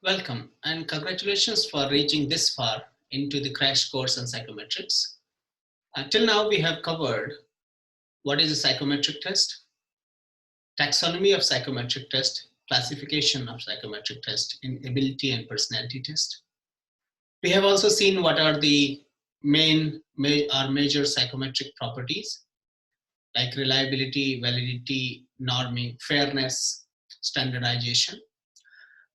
Welcome and congratulations for reaching this far into the crash course on psychometrics. Until now, we have covered what is a psychometric test, taxonomy of psychometric test, classification of psychometric test in ability and personality test. We have also seen what are the major psychometric properties like reliability, validity, norming, fairness, standardization.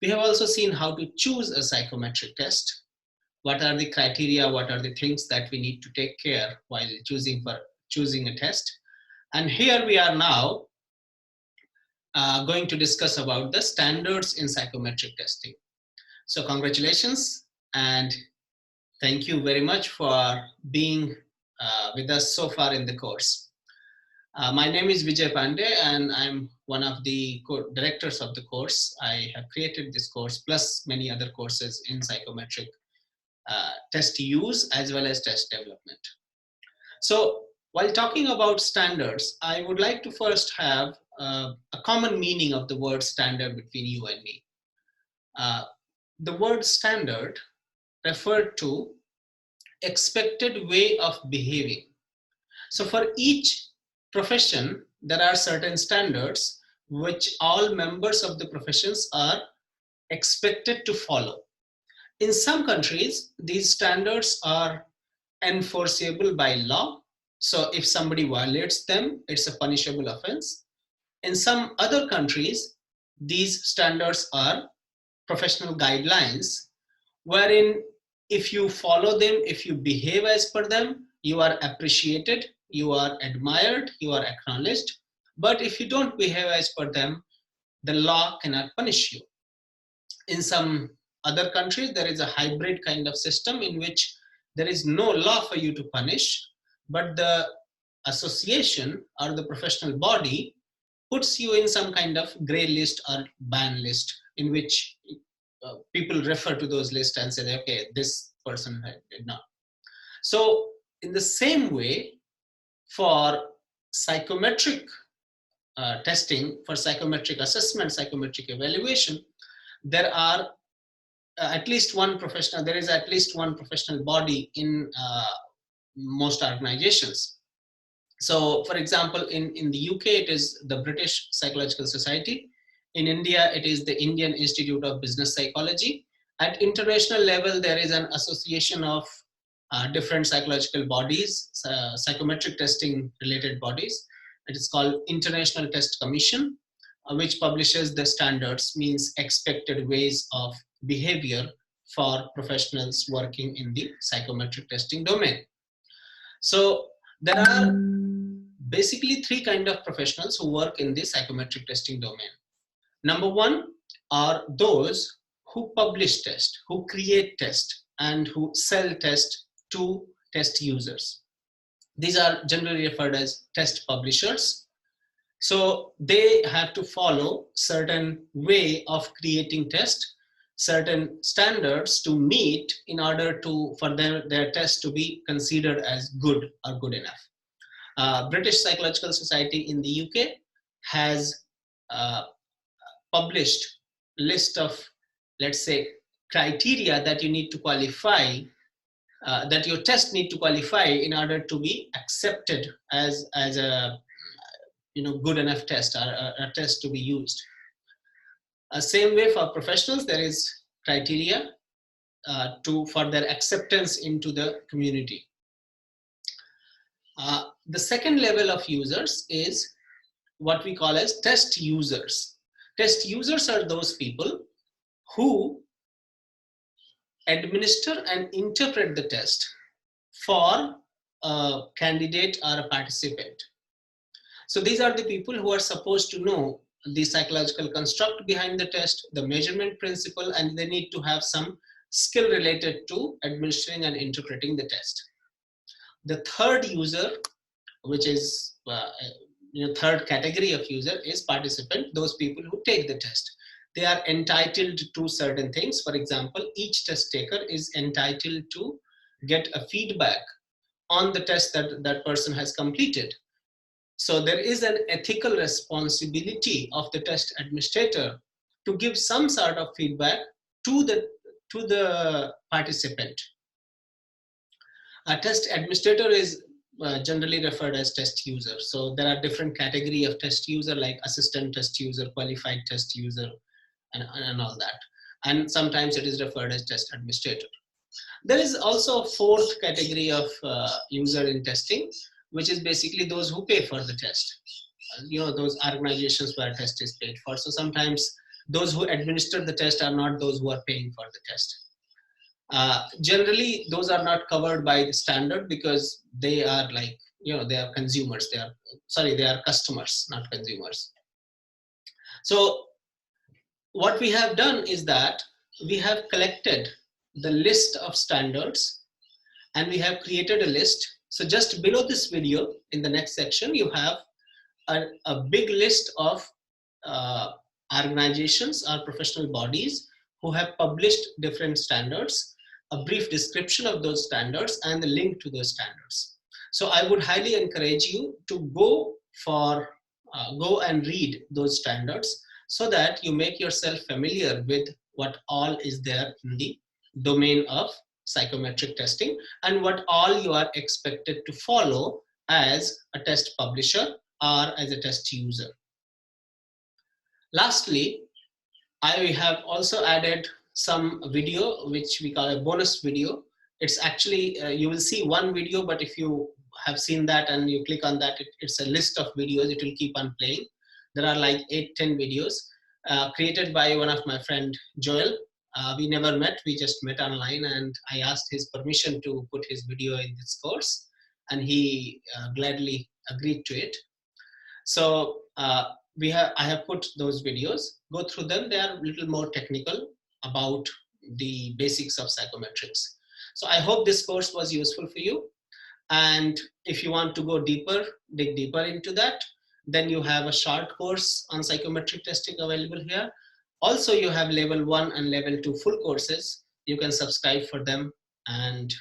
We have also seen how to choose a psychometric test. What are the criteria? What are the things that we need to take care while choosing a test? And here we are now going to discuss about the standards in psychometric testing. So congratulations and thank you very much for being with us so far in the course. My name is Vijay Pandey and I'm one of the directors of the course. I have created this course plus many other courses in psychometric test use as well as test development. So while talking about standards, I would like to first have a common meaning of the word standard between you and me. The word standard referred to expected way of behaving. So for each profession, there are certain standards which all members of the professions are expected to follow. In some countries, these standards are enforceable by law. So if somebody violates them, it's a punishable offense. In some other countries, these standards are professional guidelines, wherein if you follow them, if you behave as per them, you are appreciated, you are admired, you are acknowledged. But if you don't behave as per them, the law cannot punish you. In some other countries, there is a hybrid kind of system in which there is no law for you to punish, but the association or the professional body puts you in some kind of gray list or ban list in which people refer to those lists and say, okay, this person did not. So in the same way, for psychometric testing, for psychometric assessment, psychometric evaluation, there are at least one professional, there is at least one professional body in most organizations. So for example, in the UK, it is the British Psychological Society. In India, it is the Indian Institute of Business Psychology. At international level, there is an association of different psychological bodies, psychometric testing related bodies. It is called International Test Commission, which publishes the standards, means expected ways of behavior for professionals working in the psychometric testing domain. So there are basically three kinds of professionals who work in the psychometric testing domain. Number one are those who publish test, who create test, and who sell test to test users. These are generally referred as test publishers. So they have to follow certain way of creating test, certain standards to meet in order to for their test to be considered as good or good enough. British Psychological Society in the UK has published list of, let's say, criteria that you need to qualify, that your test need to qualify in order to be accepted as a good enough test or a test to be used. Same way for professionals, there is criteria for their acceptance into the community. The second level of users is what we call as test users. Test users are those people who administer and interpret the test for a candidate or a participant. So these are the people who are supposed to know the psychological construct behind the test, the measurement principle, and they need to have some skill related to administering and interpreting the test. The third user, which is third category of user, is participant, those people who take the test. They are entitled to certain things. For example, each test taker is entitled to get a feedback on the test that that person has completed. So there is an ethical responsibility of the test administrator to give some sort of feedback to the participant. A test administrator is generally referred as test user. So there are different category of test user, like assistant test user, qualified test user, and all that. And sometimes it is referred as test administrator. There is also a fourth category of user in testing, which is basically those who pay for the test. Those organizations where test is paid for. So sometimes those who administer the test are not those who are paying for the test. Generally, those are not covered by the standard because they are like, they are consumers. They are customers, not consumers. So what we have done is that we have collected the list of standards and we have created a list. So just below this video, in the next section, you have a big list of organizations or professional bodies who have published different standards, a brief description of those standards, and the link to those standards. So I would highly encourage you to go and read those standards so that you make yourself familiar with what all is there in the domain of psychometric testing and what all you are expected to follow as a test publisher or as a test user. Lastly, I have also added some video, which we call a bonus video. It's actually, you will see one video, but if you have seen that and you click on that, it's a list of videos. It will keep on playing. There are like 8-10 videos created by one of my friend, Joel. We never met, we just met online, and I asked his permission to put his video in this course, and he gladly agreed to it. So I have put those videos, go through them. They are a little more technical about the basics of psychometrics. So I hope this course was useful for you. And if you want to go deeper, dig deeper into that, then you have a short course on psychometric testing available here. Also, you have level 1 and level 2 full courses. You can subscribe for them and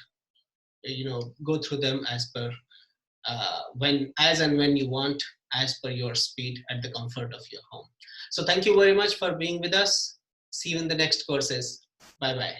go through them as per as and when you want, as per your speed at the comfort of your home. So thank you very much for being with us. See you in the next courses. Bye-bye.